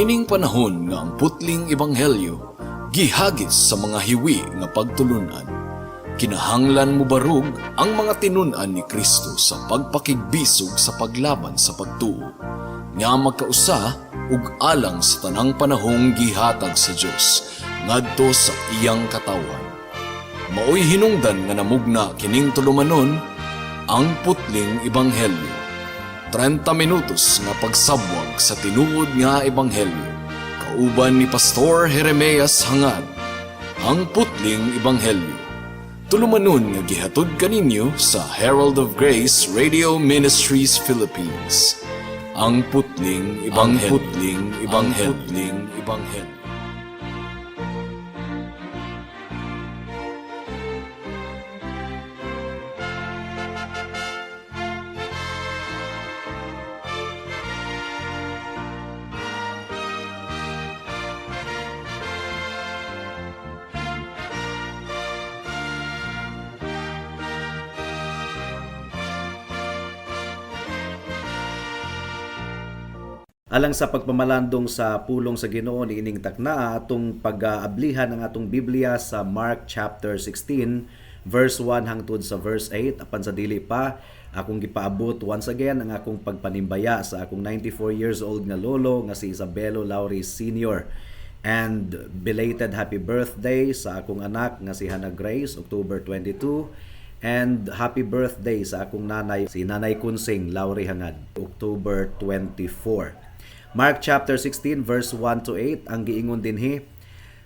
Niining panahon nga ang putling ebanghelyo gihagis sa mga hiwi nga pagtulunan. Kinahanglan mo barug ang mga tinun-an ni Kristo sa pagpakigbisog sa paglaban sa pagtuo, nga magkausa ug alang sa tanang panahong gihatag sa Dios ngadto sa iyang katawan. Maoy hinungdan nga namugna kining tulumanon ang putling ebanghelyo. 30 minutos nga pagsabwag sa tinuod nga ebanghelyo. Kauban ni Pastor Jeremias Hangad, ang putling ebanghelyo. Tulumanon nga gihatod kaninyo sa Herald of Grace Radio Ministries Philippines. Ang putling ebanghelyo. Alang sa pagpamalandong sa pulong sa Ginoo niining takna atong pag-aablihan ng atong Biblia sa Mark chapter 16 verse 1 hangtod sa verse 8. Apan sa dili pa akong gipaabot once again ang akong pagpanimbaya sa akong 94 years old nga lolo nga si Isabelo Lauri Sr. And belated happy birthday sa akong anak nga si Hannah Grace, October 22. And happy birthday sa akong nanay, si Nanay Kunsing Lauri Hangad, October 24. Mark chapter 16 verse 1 to 8 ang giingon dinhi,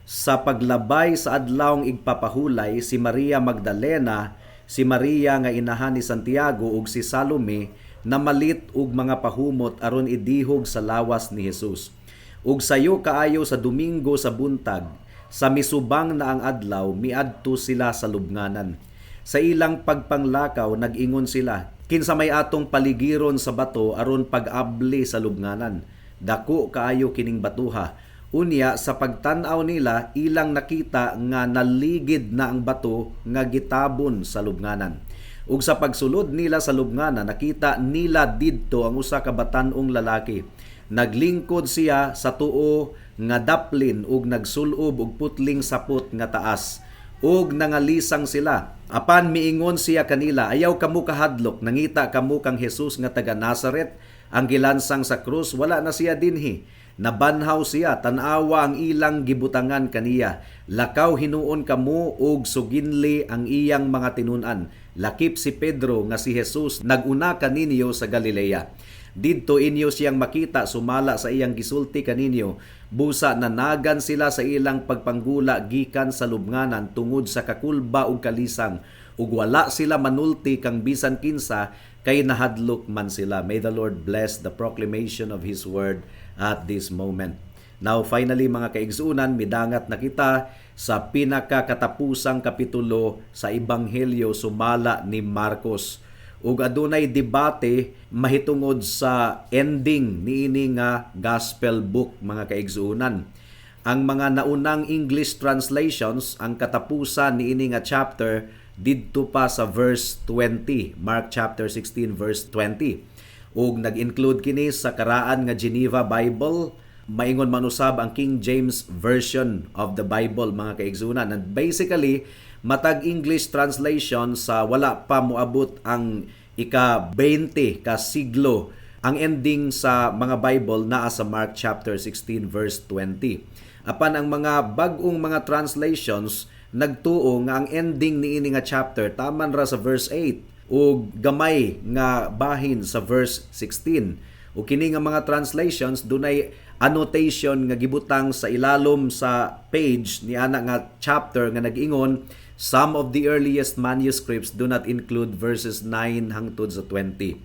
sa paglabay sa adlawng igpapahulay si Maria Magdalena, si Maria nga inahan ni Santiago ug si Salome namalit og mga pahumot aron idihog sa lawas ni Jesus. Ug sayo kaayo sa Domingo sa buntag, sa misubang na ang adlaw, miadto sila sa lubnganan. Sa ilang pagpanglakaw nag-ingon sila, kinsa may atong paligiron sa bato aron pag-abli sa lubnganan. Dako kaayo kining batuha. Unya sa pagtan-aw nila, ilang nakita nga naligid na ang bato nga gitabon sa lubnganan. Ug sa pagsulod nila sa lubnganan, nakita nila didto ang usa ka batan-ong lalaki. Naglingkod siya sa tuo nga daplin ug nagsulob og putling sapot nga taas. Ug nangalisang sila. Apan miingon siya kanila, ayaw kamo kahadlok, nangita kamo kang Jesus nga taga Nazaret, ang gilansang sa krus, wala na siya dinhi. Nabanhaw siya, tanawa ang ilang gibutangan kaniya. Lakaw hinuon kamo ug suginli ang iyang mga tinunan. Lakip si Pedro nga si Jesus naguna kaninyo sa Galilea. Didto inyo siyang makita, sumala sa iyang gisulti kaninyo. Busa nanagan sila sa ilang pagpanggula gikan sa lubnganan tungod sa kakulba ug kalisang. Ug wala sila manulti kang bisan kinsa kay nahadlok man sila. May the Lord bless the proclamation of His word at this moment. Now finally mga kaigsuunan, midangat na kita sa pinakakatapusang kapitulo sa Ebanghelyo sumala ni Marcos. Ug adunay debate mahitungod sa ending niini nga gospel book mga kaigsuunan. Ang mga naunang English translations, ang katapusan niini nga chapter didto pa sa verse 20, Mark chapter 16 verse 20. Ug nag-include kini sa karaan nga Geneva Bible, maingon man usab ang King James version of the Bible mga kaigsuunan. And basically matag English translation sa wala pa moabot ang ika-20 ka siglo. Ang ending sa mga Bible naa sa Mark chapter 16 verse 20. Apan ang mga bag-ong mga translations nagtuo nga ang ending niini nga chapter taman ra sa verse 8 ug gamay nga bahin sa verse 16. Ug kini nga mga translations dunay annotation nga gibutang sa ilalom sa page ni ana nga chapter nga nag-ingon, some of the earliest manuscripts do not include verses 9 hangtod sa 20.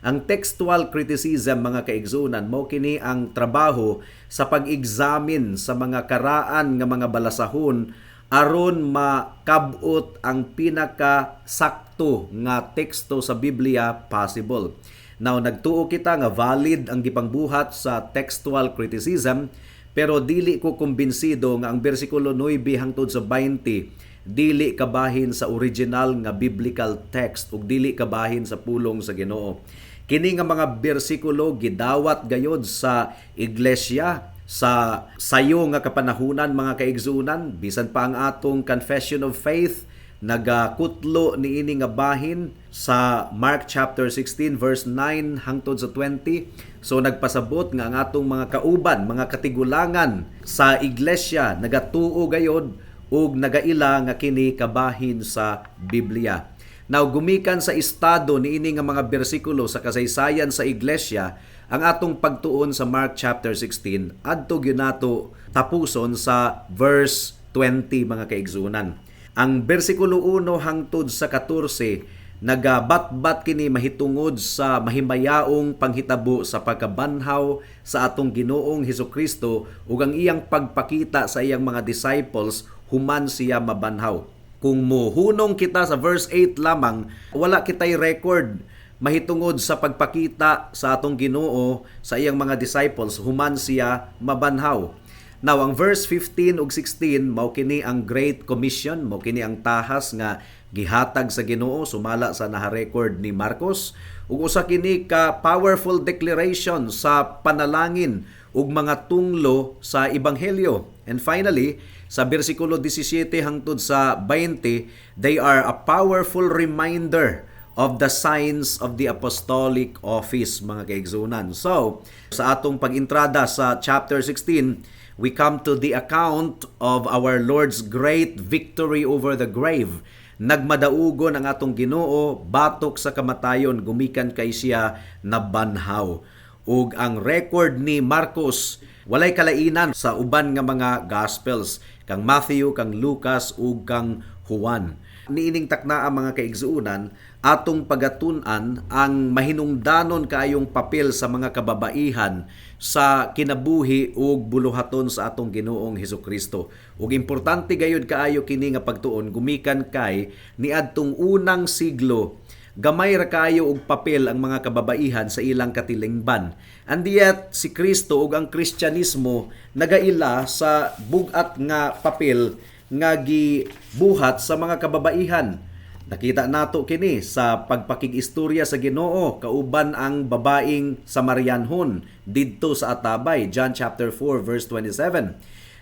Ang textual criticism mga kaigsunan mao kini ang trabaho sa pag-examine sa mga karaan nga mga balasahon aron makabot ang pinaka-sakto nga teksto sa Biblia possible. Now, nagtuo kita nga valid ang gipangbuhat sa textual criticism, pero dili ko kumbinsido nga ang bersikulo 9 hangtod sa 20 dili kabahin sa original nga biblical text ug dili kabahin sa pulong sa Ginoo. Kini nga mga bersikulo gidawat gayod sa iglesia sa sayo nga kapanahunan mga kaigsunan, bisan pa ang atong confession of faith nagakutlo niini nga bahin sa Mark chapter 16 verse 9 hangtod sa 20. So nagpasabot nga ang atong mga kauban, mga katigulangan sa iglesia nagatuo gayod ug nagaila nga kini kabahin sa Biblia. Now gumikan sa estado niini nga mga bersikulo sa kasaysayan sa iglesia ang atong pagtuon sa Mark chapter 16 adto gyud nato tapuson sa verse 20 mga kaigsunan. Ang bersikulo 1 hangtod sa 14 nagabatbat kini mahitungod sa mahimayaong panghitabo sa pagkabanhaw sa atong Ginoong Hesukristo ug ang iyang pagpakita sa iyang mga disciples human siya mabanhaw. Kung mohunong kita sa verse 8 lamang, wala kitay record mahitungod sa pagpakita sa atong Ginoo sa iyang mga disciples human siya mabanhaw. Now, ang verse 15 ug 16 mao kini ang Great Commission, mao kini ang tahas nga gihatag sa Ginoo sumala sa naha-record ni Marcos ug usa kini ka powerful declaration sa panalangin ug mga tunglo sa ebanghelyo. And finally, sa bersikulo 17 hangtod sa 20, they are a powerful reminder of the signs of the apostolic office mga kaigsunan. So, sa atong pag-entrada sa chapter 16, we come to the account of our Lord's great victory over the grave. Nagmadaugon ang atong Ginoo batok sa kamatayon gumikan kay siya nabanhaw. Ug ang record ni Marcos walay kalainan sa uban nga mga gospels, kang Matthew, kang Lucas ug kang Juan. Niining taknaa mga kaigsuunan atong pagatun-an ang mahinungdanon kaayong papel sa mga kababaihan sa kinabuhi ug buluhaton sa atong Ginoong Hesukristo. Ug importante gayud kaayo kini nga pagtuon gumikan kay niadtong unang siglo. Gamay ra kayo og papel ang mga kababaihan sa ilang katilingban. And yet si Kristo ug ang Kristyanismo nagaila sa bugat nga papel nga gibuhat sa mga kababaihan. Nakita nato kini sa pagpakig-istorya sa Ginoo kauban ang babaeng Samarianhon didto sa Atabay, John chapter 4 verse 27.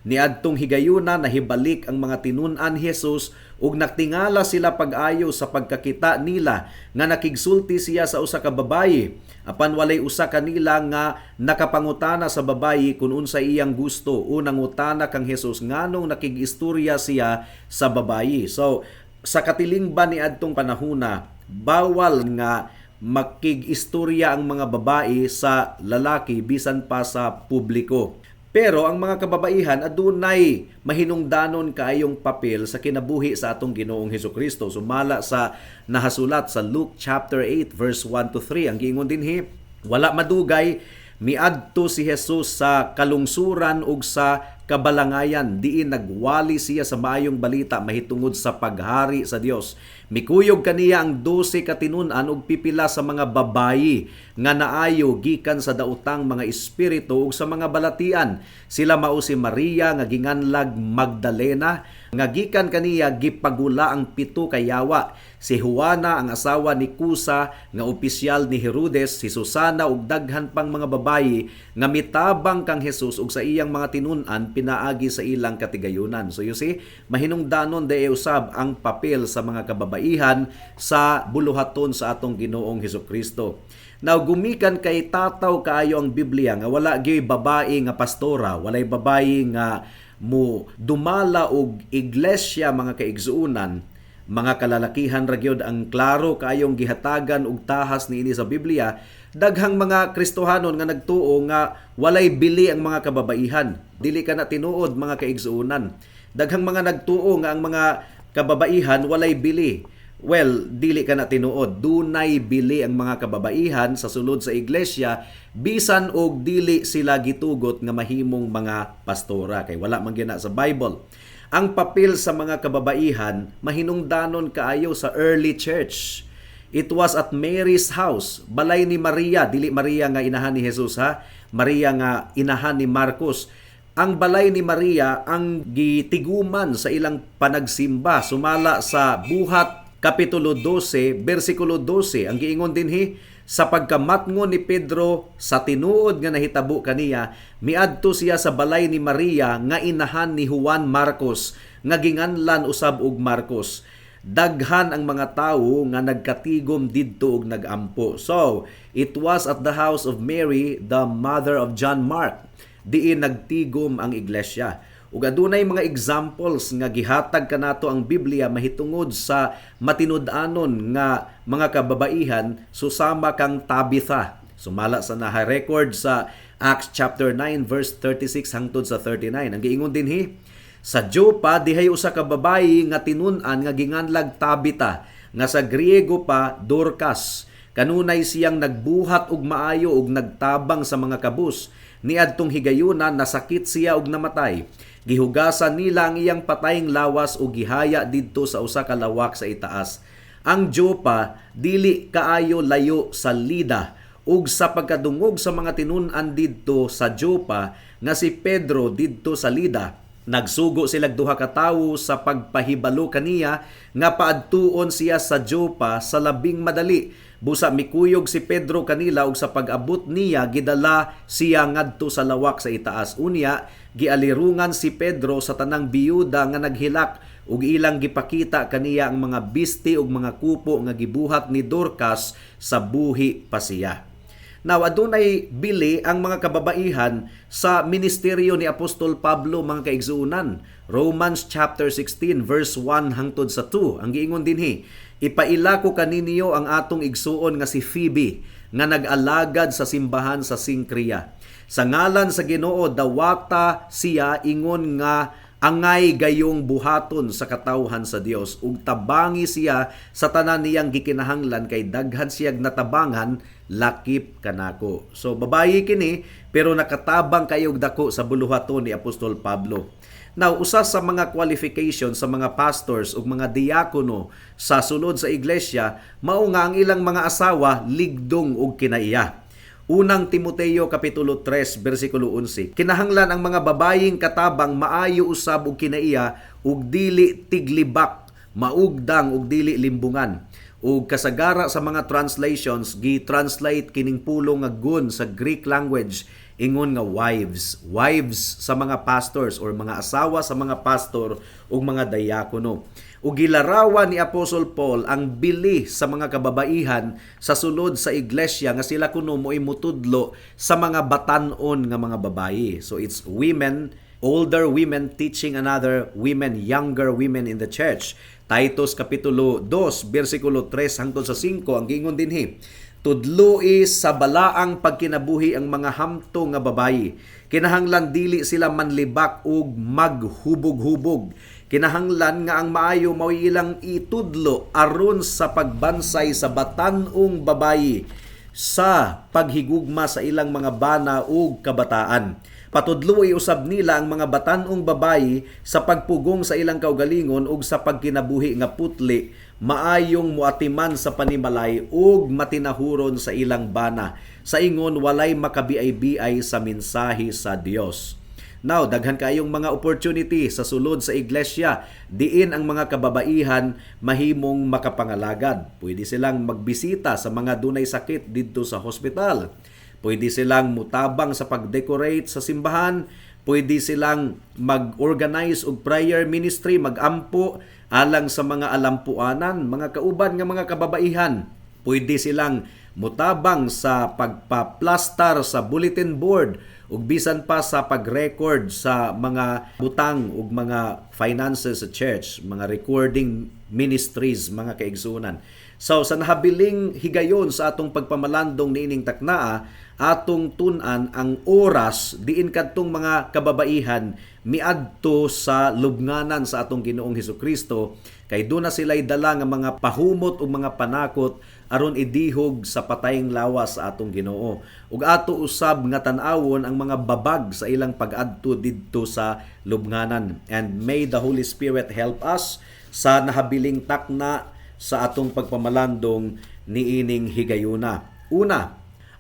Niadtong higayuna nahibalik ang mga tinun-an ni Jesus ug naktingala sila pag-ayo sa pagkakita nila nga nakigsulti siya sa usa ka babayi. Apan walay usa kanila nga nakapangutana sa babayi kung unsa iyang gusto. Unang utana kang Jesus nganong nakig-istorya siya sa babayi. So sa katilingban ni adtong panahuna, bawal nga makig-istorya ang mga babae sa lalaki bisan pa sa publiko. Pero ang mga kababaihan adunay mahinungdanon kaayong papel sa kinabuhi sa atong Ginoong Hesukristo. Sumala sa nahasulat sa Luke chapter 8 verse 1 to 3. Ang giingon dinhi, wala madugay miadto si Jesus sa kalungsuran ug sa kabalangayan diin nagwali siya sa maayong balita mahitungod sa paghari sa Dios. Mikuyog kaniya ang 12 katinun-an ug pipila sa mga babayi nga naayo gikan sa daotang mga espiritu ug sa mga balatian. Sila mao si Maria nga ginganlag Magdalena nga gikan kaniya gipagula ang 7 ka yawa. Si Juana ang asawa ni Kusa nga opisyal ni Herodes, si Susana ug daghan pang mga babayi nga mitabang kang Jesus ug sa iyang mga tinun-an pinaagi sa ilang katigayunan. So you see, mahinungdanon de usab ang papel sa mga kababaihan sa buluhaton sa atong Ginoong Hesukristo. Now gumikan kay tataw kaayo ang Biblia nga wala gyud babae nga pastora, walay babae nga mo dumala og iglesia mga kaigsuunan. Mga kalalakihan ra gyud ang klaro kaayong gihatagan og tahas niini sa Biblia. Daghang mga Kristohanon nga nagtuo nga walay bili ang mga kababaihan. Dili ka na tinuod mga kaigsuunan. Daghang mga nagtuo nga ang mga kababaihan walay bili. Well, dili ka na tinuod. Dunay bili ang mga kababaihan sa sulod sa iglesia bisan og dili sila gitugot nga mahimong mga pastora kay wala man gyud na sa Bible. Ang papel sa mga kababaihan mahinungdanon kaayo sa early church. It was at Mary's house, balay ni Maria, dili Maria nga inahan ni Jesus ha, Maria nga inahan ni Marcos. Ang balay ni Maria ang gitiguman sa ilang panagsimba sumala sa Buhat kapitulo 12 bersikulo 12. Ang giingon dinhi, Sa pagkamatngon ni Pedro sa tinuod nga nahitabo kaniya, miadto siya sa balay ni Maria nga inahan ni Juan Marcos nga ginganlan usab og Marcos. Daghan ang mga tawo nga nagkatigom didto og nagampo. So, it was at the house of Mary, the mother of John Mark, diin nagtigom ang iglesia. Ug adunay mga examples nga gihatag kanato ang Biblia mahitungod sa matinud-anon nga mga kababaihan susama kang Tabitha. Sumala sa naha-record sa Acts chapter 9 verse 36 hangtod sa 39. Ang giingon dinhi, sa Joppa dihay usa ka babayi nga tinun-an nga ginganlag Tabitha, nga sa Griego pa Dorcas. Kanunay siyang nagbuhat og maayo ug nagtabang sa mga kabus. Niadtong higayunan nasakit siya ug namatay. Gihugasan nila ang iyang patayng lawas o gihaya didto sa usa ka lawak sa itaas. Ang Joppa dili kaayo layo sa Lida ug sa pagkadungog sa mga tinun-an didto sa Joppa nga si Pedro didto sa Lida, nagsugo silang duha ka tawo sa pagpahibalo kaniya nga paadtuon siya sa Joppa sa labing madali. Busa mikuyog si Pedro kanila ug sa pag-abot niya gidala siya ngadto sa lawak sa itaas. Unya gialirungan si Pedro sa tanang biyuda nga naghilak ug ilang gipakita kaniya ang mga bisti ug mga kupo nga gibuhat ni Dorcas sa buhi pa siya. Now, adunay bili ang mga kababaihan sa ministeryo ni Apostol Pablo, mga kaigsuunan. Romans chapter 16 verse 1 hangtod sa 2. Ang giingon dinhi, ipaila ko kaninyo ang atong igsuon nga si Phoebe nga nag-alagad sa simbahan sa Sincrea. Sa ngalan sa Ginoo dawata siya ingon nga angay gayong buhaton sa katawhan sa Dios ug tabangi siya sa tanan niyang gikinahanglan kay daghan siyag natabangan lakip kanako. So babayi kini pero nakatabang kayog dako sa buluhaton ni Apostol Pablo. Now, usa sa mga qualifications sa mga pastors ug mga diakono sa sulod sa iglesia mao nga ang ilang mga asawa ligdong ug kinaiya. Unang Timoteo kapitulo 3 bersikulo 11. Kinahanglan ang mga babayeng katabang maayo usab ug kinaiya ug dili tiglibak, maugdang ug dili limbungan. Ug kasagara sa mga translations gi-translate kining pulong nga gun sa Greek language ingon nga wives sa mga pastors or mga asawa sa mga pastor ug mga diakono. Ug gilarawan ni Apostle Paul ang bili sa mga kababaihan sa sulod sa iglesia nga sila kuno mo'y mutudlo sa mga batan-on nga mga babayi. So it's women, older women teaching another women, younger women in the church. Titus kapitulo 2 bersikulo 3 hangtod sa 5 ang gingon dinhi, tudloi sa balaang pagkinabuhi ang mga hamto nga babayi. Kinahanglan dili sila manlibak ug maghubog-hubog. Kinahanglan nga ang maayo mao ilang itudlo aron sa pagbansay sa batan-ong babayi sa paghigugma sa ilang mga bana ug kabataan. Patudloy usab nila ang mga batan-ong babayi sa pagpugong sa ilang kaugalingon ug sa pagkinabuhi nga putli, maayong muatiman sa panimalay ug matinahuron sa ilang bana. Sa ingon walay makabiay-biay sa mensahe sa Dios. Now, daghan kayong mga opportunity sa sulod sa iglesia diin ang mga kababaihan mahimong makapangalagad. Pwede silang magbisita sa mga dunay sakit didto sa hospital. Pwede silang mutabang sa pag-decorate sa simbahan. Pwede silang mag-organize og prayer ministry, mag-ampo alang sa mga alampuanan, mga kauban nga mga kababaihan. Pwede silang mutabang sa pagpa-plaster sa bulletin board ug bisan pa sa pag-record sa mga butang ug mga finances sa church, mga recording ministries, mga kaigsunan. So sa nahabiling higayon sa atong pagpamalandong niining taknaa, atong tun-an ang oras diin kadtong mga kababaihan miadto sa lubnganan sa atong Ginoong Hesukristo kay doon na sila'y dala nga mga pahumot o mga panakot aron idihog sa patayng lawas sa atong Ginoo. Ug ato usab nga tan-awon ang mga babag sa ilang pag-adto didto sa lubnganan. And may the Holy Spirit help us sa nahabiling takna sa atong pagpamalandong niining higayuna. Una,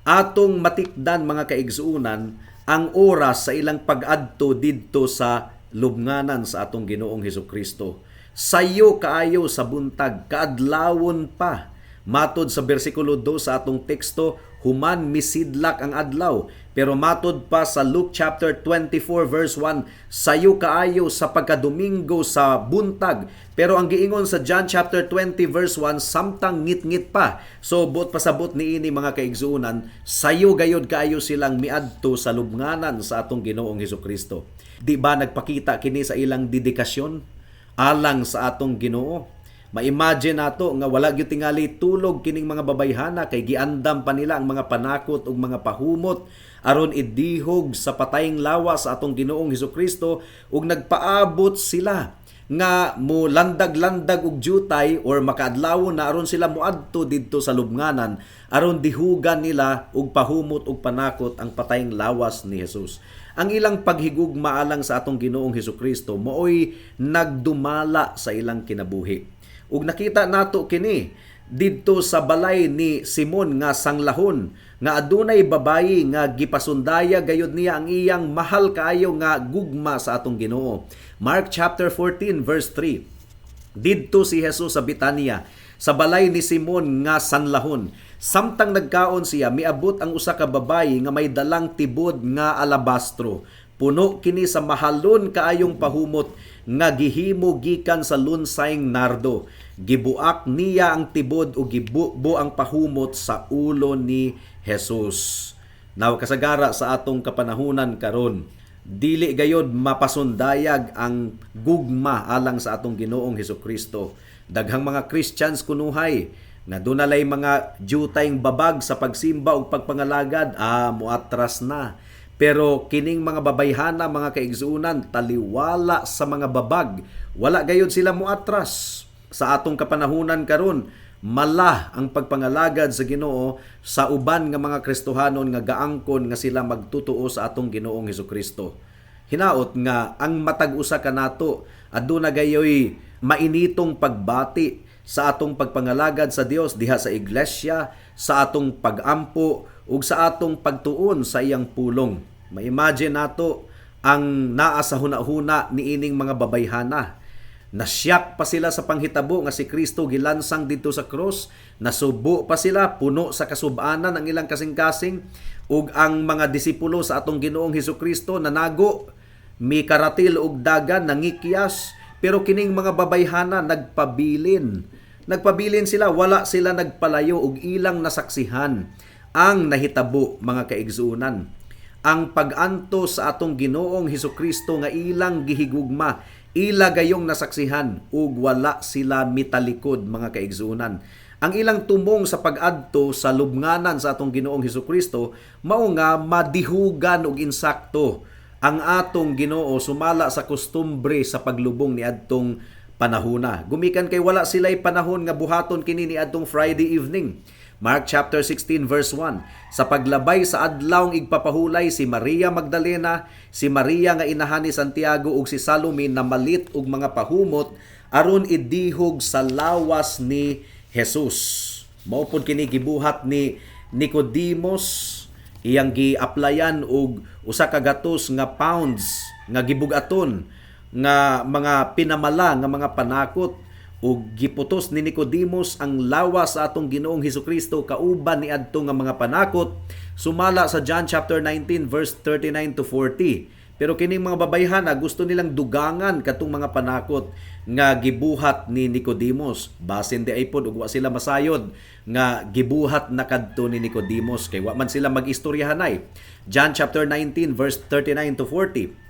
atong matikdan mga kaigsuunan ang oras sa ilang pag-adto didto sa lubnganan sa atong Ginoong Hesukristo. Sayo kaayo sa buntag, kaadlawon pa, Matod sa bersikulo 2 sa atong teksto, human misidlak ang adlaw. Pero matod pa sa Luke chapter 24 verse 1, sayo kaayo sa pagkadomingo sa buntag. Pero ang giingon sa John chapter 20 verse 1, samtang ngit-ngit pa. So buot pasabot niini mga kaigsuonan, sayo gayod kaayo silang miadto sa lubnganan sa atong Ginoong Hesukristo. Di ba nagpakita kini sa ilang dedikasyon alang sa atong Ginoo? Ma-imagine nato nga wala gyud tingali tulog kining mga babayhana kay giandam pa nila ang mga panakot ug mga pahumot aron idihog sa patayng lawas sa atong Ginoong Hesukristo ug nagpaabot sila nga mo landag-landag og jutay or makaadlawon na aron sila moadto didto sa lubnganan aron dihugan nila og pahumot ug panakot ang patayng lawas ni Jesus. Ang ilang paghigugma alang sa atong Ginoong Hesukristo maoy nagdumala sa ilang kinabuhi. Ug nakita nato kini didto sa balay ni Simon nga sanglahon nga adunay babayi nga gipasundaya gayud niya ang iyang mahal kaayo nga gugma sa atong Ginoo. Mark chapter 14 verse 3. Didto si Jesus sa Betania sa balay ni Simon nga sanlahon. Samtang nagkaon siya, miabot ang usa ka babayi nga may dalang tibod nga alabastro. Puno kini sa mahalon kaayong pahumot nga gihimo gikan sa lunsayng nardo. Gibuak niya ang tibod o gibubo ang pahumot sa ulo ni Jesus. Now kasagara sa atong kapanahunan karon, dili gayod mapasundayag ang gugma alang sa atong Ginoong Hesukristo. Daghang mga Christians kunuhay nga dunalay mga jutayng babag sa pagsimba ug pagpangalagad, muatras na. Pero kining mga babayhana, mga kaigsuunan, taliwala sa mga babag. Wala gayod sila muatras. Sa atong kapanahunan karon, mala ang pagpangalagad sa Ginoo sa uban nga mga Kristohanon nga gaangkon nga sila magtutuo sa atong Ginoong Hesukristo. Hinaot nga ang matag usa kanato aduna gayoy mainitong pagbati sa atong pagpangalagad sa Dios diha sa iglesia, sa atong pagampo ug sa atong pagtuon sa iyang pulong. Ma-imagine nato ang naa sa hunahuna niining mga babayhana. Nasyak pa sila sa panghitabo nga si Kristo gilansang dito sa cross, nasubo pa sila, puno sa kasub-anan ang ilang kasing-kasing ug ang mga disipulo sa atong Ginoong Hesukristo nanago, mikaratil og dagan, nangikyas, pero kining mga babayhana nagpabilin. Nagpabilin sila, wala sila nagpalayo og ilang nasaksihan ang nahitabo, mga kaigsuunan. Ang pag-anto sa atong Ginoong Hesukristo nga ilang gihigugma, ila gayong nasaksihan ug wala sila mitalikod, mga kaigsuunan. Ang ilang tumong sa pag-adto sa lubnganan sa atong Ginoong Hesukristo mao nga madihugan og insakto ang atong Ginoo sumala sa kustumbre sa paglubong ni adtong panahona. Gumikan kay wala sila'y panahon nga buhaton kini ni adtong Friday evening. Mark chapter 16 verse 1. Sa paglabay sa adlawng igpapahulay si Maria Magdalena, si Maria nga inahan ni Santiago ug si Salome na malit og mga pahumot aron idihog sa lawas ni Jesus. Mao pod kini gibuhat ni Nicodemos, iyang gi-applyan og usa ka gatos nga pounds nga gibug-aton nga mga pinamala nga mga panakot ug giputos ni Nicodemos ang lawas sa atong Ginoong Hesukristo kauban ni adto nga mga panakot sumala sa John chapter 19 verse 39 to 40. Pero kining mga babayhana gusto nilang dugangan katong mga panakot nga gibuhat ni Nicodemos. Basin di ay pod ug wa sila masayod nga gibuhat na kadto ni Nicodemos kay wa man sila mag-istoryahanay. John chapter 19 verse 39 to 40.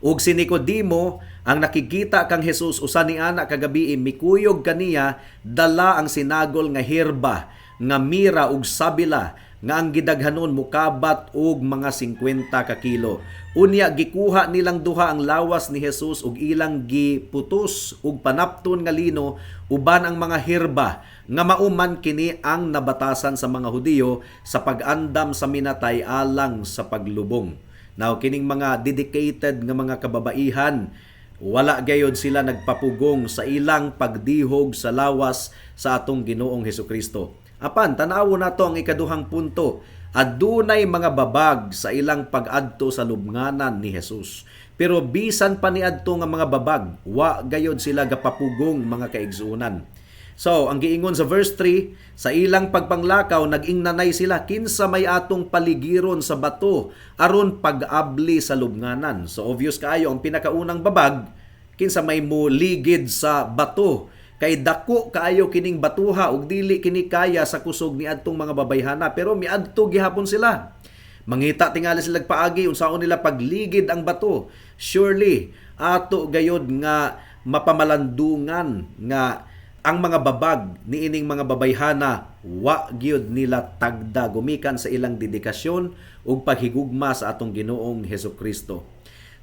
Ug si Nicodemo ang nakikita kang Jesus usa ni ana kagabi mikuyog kaniya dala ang sinagol nga herba nga mira ug sabila nga ang gidaghanon mukabat og mga 50 ka kilo. Unya gikuha nilang duha ang lawas ni Jesus ug ilang giputos ug panapton nga lino uban ang mga herba nga mauman kini ang nabatasan sa mga Hudiyo sa pag-andam sa minatay alang sa paglubong. Now kining mga dedicated nga mga kababaihan, wala gayod sila nagpapugong sa ilang pagdihog sa lawas sa atong Ginoong Hesukristo. Apan tan-awo nato ang ikaduhang punto. Adunay mga babag sa ilang pag-adto sa lubnganan ni Jesus. Pero bisan pa ni adto nga mga babag, wa gayod sila gapapugong, mga kaigsuunan. So, ang giingon sa verse 3, sa ilang pagpanglakaw, nag-ingnanay sila, kinsa may atong paligiron sa bato, aron pag-abli sa lubnganan. So, obvious kaayo, ang pinakaunang babag, kinsa may muligid sa bato. Kay dako kaayo kining batuha, ug dili kini kaya sa kusog ni adtong mga babayhana. Pero miadto gihapon sila. Mangita tingali sila paagi, unsaon nila pagligid ang bato. Surely, ato gayod nga mapamalandungan nga ang mga babag ni ining mga babayhana wa gyud nila tagda gumikan sa ilang dedikasyon ug paghigugma sa atong Ginoong Hesukristo.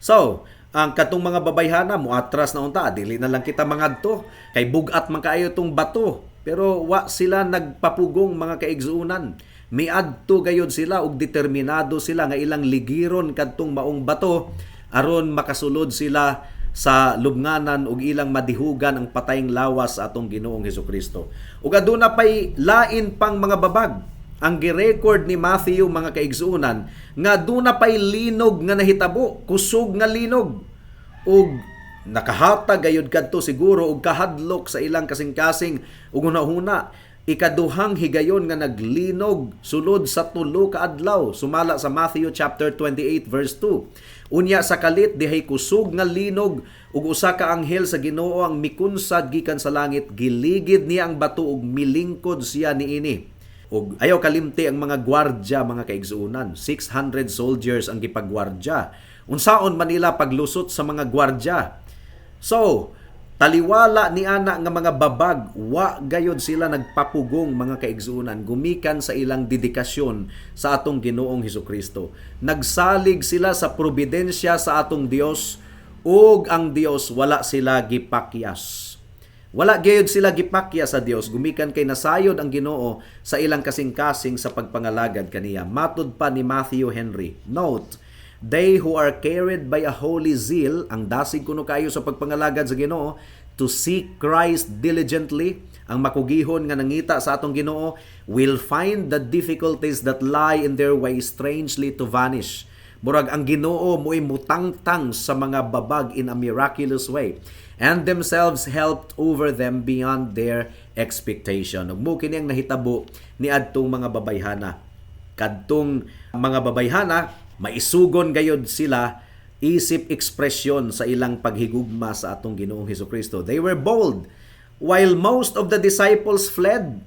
So, ang katong mga babayhana muatras na unta, dili na lang kita mangadto kay bugat man kaayo tong bato, pero wa sila nagpapugong mga kaigsuunan. Miadto gayud sila ug determinado sila nga ilang ligiron kadtong maong bato aron makasulod sila sa lubnganan ug ilang madihugan ang patayng lawas sa atong Ginoong Hesukristo. Ug aduna pay lain pang mga babag ang girecord ni Matthew mga kaigsuunan nga aduna pay linog nga nahitabo, kusog nga linog. Ug nakahatag gayud kadto siguro og kahadlok sa ilang kasing-kasing ug hunahuna ikaduhang higayon nga naglinog sulod sa tulo ka adlaw sumala sa Matthew chapter 28 verse 2. Unya sa kalit dihay kusog nga linog ug usa ka anghel sa Ginoo ang mikunsad gikan sa langit, giligid niya ang bato ug milingkod siya niini. Ug ayaw kalimti ang mga gwardya mga kaigsuunan, 600 soldiers ang gipagwardya. Unsaon man nila paglusot sa mga gwardya? So, taliwala ni ana nga mga babag, wa gayod sila nagpapugong mga kaigsuunan, gumikan sa ilang dedikasyon sa atong Ginoong Hesukristo. Nagsalig sila sa probidensya sa atong Dios ug ang Dios wala sila gipakyas. Wala gayod sila gipakyas sa Dios, gumikan kay nasayod ang Ginoo sa ilang kasing-kasing sa pagpangalagad kaniya. Matud pa ni Matthew Henry, note, they who are carried by a holy zeal, ang dasig kuno kayo sa pagpangalagad sa Ginoo, to seek Christ diligently, ang makugihon nga nangita sa atong Ginoo, will find the difficulties that lie in their way strangely to vanish. Murag ang Ginoo mo'y mutangtang sa mga babag in a miraculous way, and themselves helped over them beyond their expectation. Ug mo kini ang nahitabo ni adtong mga babayhana. Kadtong mga babayhana, maisugon gayod sila isip ekspresyon sa ilang paghigugma sa atong Ginoong Hesukristo. They were bold while most of the disciples fled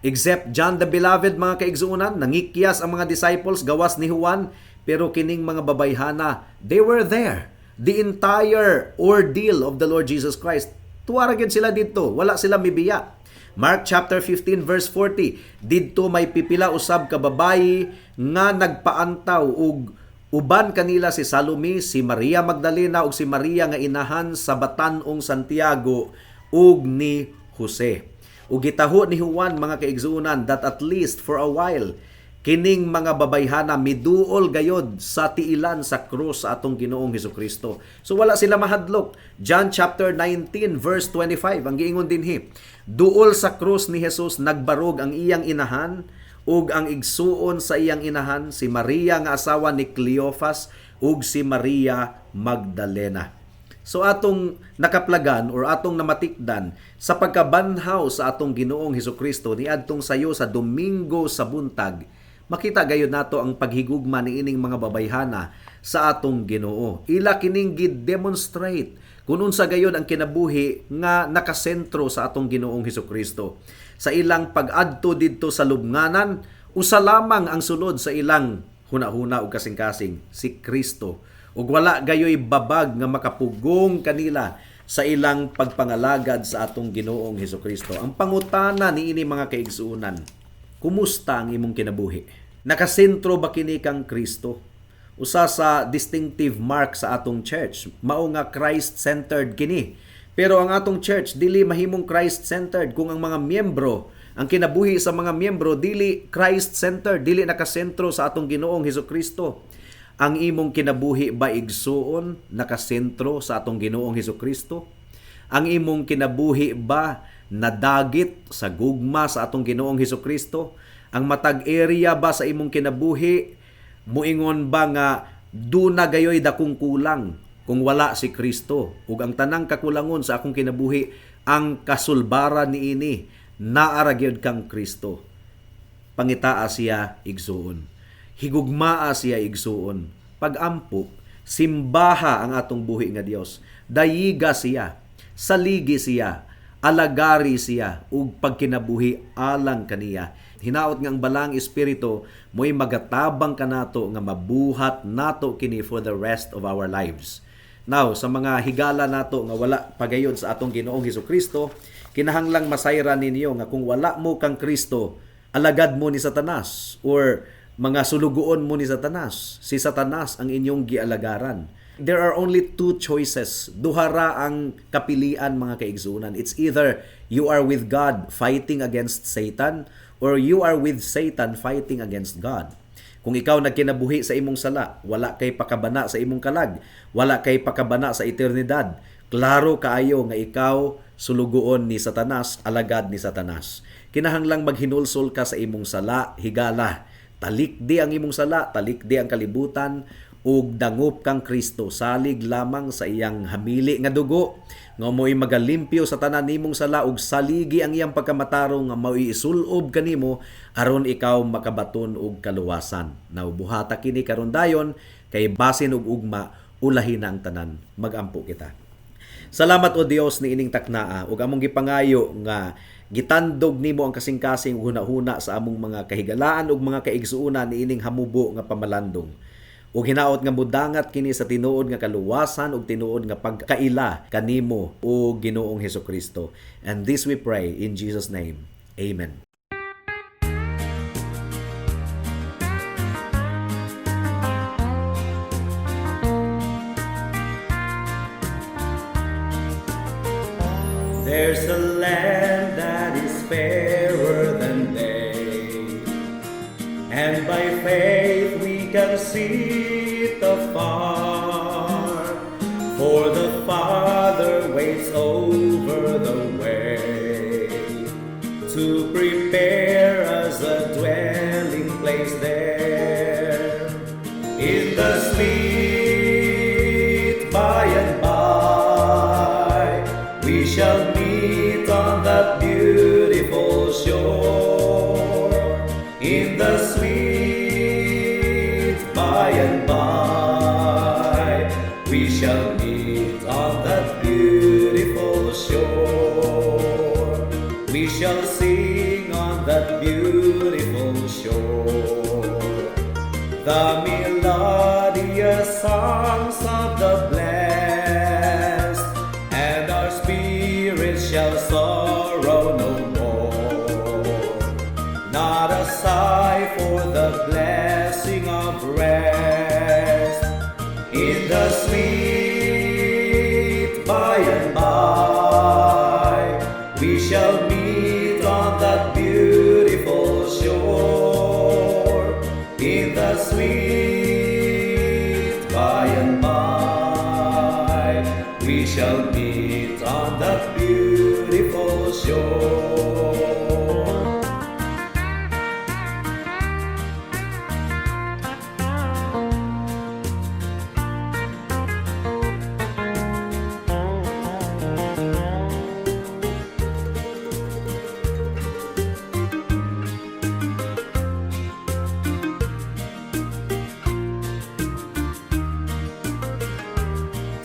except John the Beloved mga kaigsuunan. Nangikyas ang mga disciples gawas ni Juan, pero kining mga babayhana, they were there. The entire ordeal of the Lord Jesus Christ. Tuwara gyud sila dito, wala sila mibiya. Mark chapter 15 verse 40, didto may pipila usab ka babayi nga nagpaantaw ug uban kanila si Salome, si Maria Magdalena ug si Maria nga inahan sa batan-ong Santiago ug ni Jose. Ug gitaho ni Juan mga kaigsuunan that at least for a while kining mga babayhana miduol gayod sa tiilan sa krus sa atong Ginoong Hesukristo. So wala sila mahadlok. John chapter 19 verse 25 ang giingon dinhi, duol sa krus ni Jesus nagbarog ang iyang inahan ug ang igsuon sa iyang inahan si Maria nga asawa ni Cleophas ug si Maria Magdalena. So atong nakaplagan or atong namatikdan sa pagkabanhaw sa atong Ginoong Hesukristo niadtong sayo sa Domingo sa buntag, makita gayud nato ang paghigugma ni ining mga babayhana sa atong Ginoo. Ila kining gi-demonstrate kung unsa gayud ang kinabuhi nga nakasentro sa atong Ginoong Hesukristo. Sa ilang pag-adto didto sa lubnganan, usa lamang ang sulod sa ilang hunahuna ug kasing-kasing, si Kristo. Ug wala gayoy babag nga makapugong kanila sa ilang pagpangalagad sa atong Ginoong Hesukristo. Ang pangutana niini mga kaigsuunan, kumusta ang imong kinabuhi? Nakasentro ba kini kang Kristo? Usa sa distinctive mark sa atong church, mao nga Christ-centered kini. Pero ang atong church dili mahimong Christ-centered kung ang mga miyembro, ang kinabuhi sa mga miyembro dili Christ-centered, dili nakasentro sa atong Ginoong Hesukristo. Ang imong kinabuhi ba igsuon nakasentro sa atong Ginoong Hesukristo? Ang imong kinabuhi ba nadagit sa gugma sa atong Ginoong Hesukristo? Ang matag area ba sa imong kinabuhi muingon ba nga duna gayoy dakong kulang kung wala si Kristo? Ug ang tanang kakulangon sa akong kinabuhi ang kasulbaran niini naara gyud kang Kristo. Pangitaa siya igsuon. Higugmaa siya igsuon. Pag-ampok, simbaha ang atong buhi nga Dios. Dayiga siya, saligi siya, alagari siya ug pagkinabuhi alang kaniya. Hinaot nga ang balang espiritu mo'y magatabang kanato nga mabuhat nato kini for the rest of our lives. Now, sa mga higala nato nga wala pagayod sa atong Ginoong Hesukristo, kinahanglang masayran ninyo nga kung wala mo kang Kristo, alagad mo ni Satanas or mga sulugoon mo ni Satanas. Si Satanas ang inyong gialagaran. There are only two choices. Duhara ang kapilian, mga kaigsunan. It's either you are with God fighting against Satan or you are with Satan fighting against God. Kung ikaw nagkinabuhi sa imong sala, wala kay pakabana sa imong kalag, wala kay pakabana sa eternidad, klaro kaayo nga ikaw sulugoon ni Satanas, alagad ni Satanas. Kinahanglang maghinulsol ka sa imong sala, higala. Talikdi ang imong sala, talikdi ang kalibutan, ug dangop kang Kristo, salig lamang sa iyang hamili nga dugo nga mo'y magalimpyo sa tanan nimong sala ug saligi ang iyang pagkamatarong nga mao'y isulob kanimo aron ikaw makabaton og kaluwasan. Naubuhata kini karon dayon kay basin ug ugma ulahin na ang tanan. Magampo kita. Salamat o Dios ni ining taknaa ug among gipangayo nga gitandog nimo ang kasing-kasing hunahuna sa among mga kahigalaan ug mga kaigsuonan ni ining hamubo nga pamalandong. Ug hinaot nga mudangat kini sa tinuod nga kaluwasan ug tinuod nga pagkaila kanimo o Ginoong Hesukristo. And this we pray in Jesus' name. Amen. There's a land that is fairer than day, and by faith we can see it afar, for the Father waits over the way to prepare us a dwelling place there in the sweet by and by. We shall meet on that beautiful shore in the sweet by and by. We shall meet on that beautiful shore. We shall sing on that beautiful shore the melodious songs of the blessed, and our spirits shall sorrow no more. Not a sigh for the blessing of rest in the sweet by and by. We shall meet on that beautiful shore in the sweet by and by. We shall meet on that beautiful shore.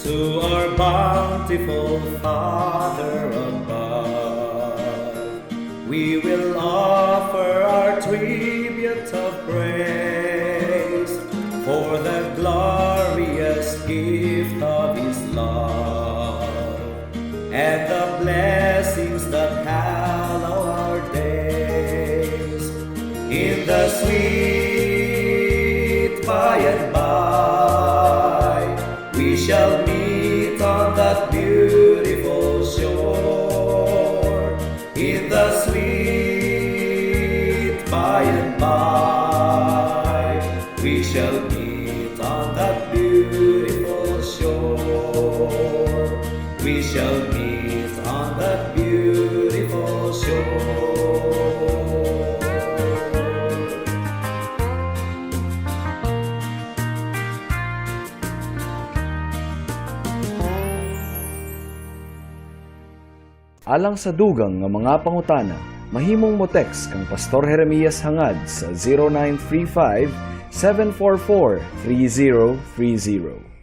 To our bountiful Father above, we will offer our tribute of praise for the glorious gift of His love and the blessings that hallow our days in the sweet by and by. We shall meet on that beautiful shore in the sweet by and by. We shall meet on that beautiful shore. We shall meet on that beautiful shore. Alang sa dugang nga mga pangutana, mahimong mo text kang Pastor Jeremias hangad sa 0935 744 3030.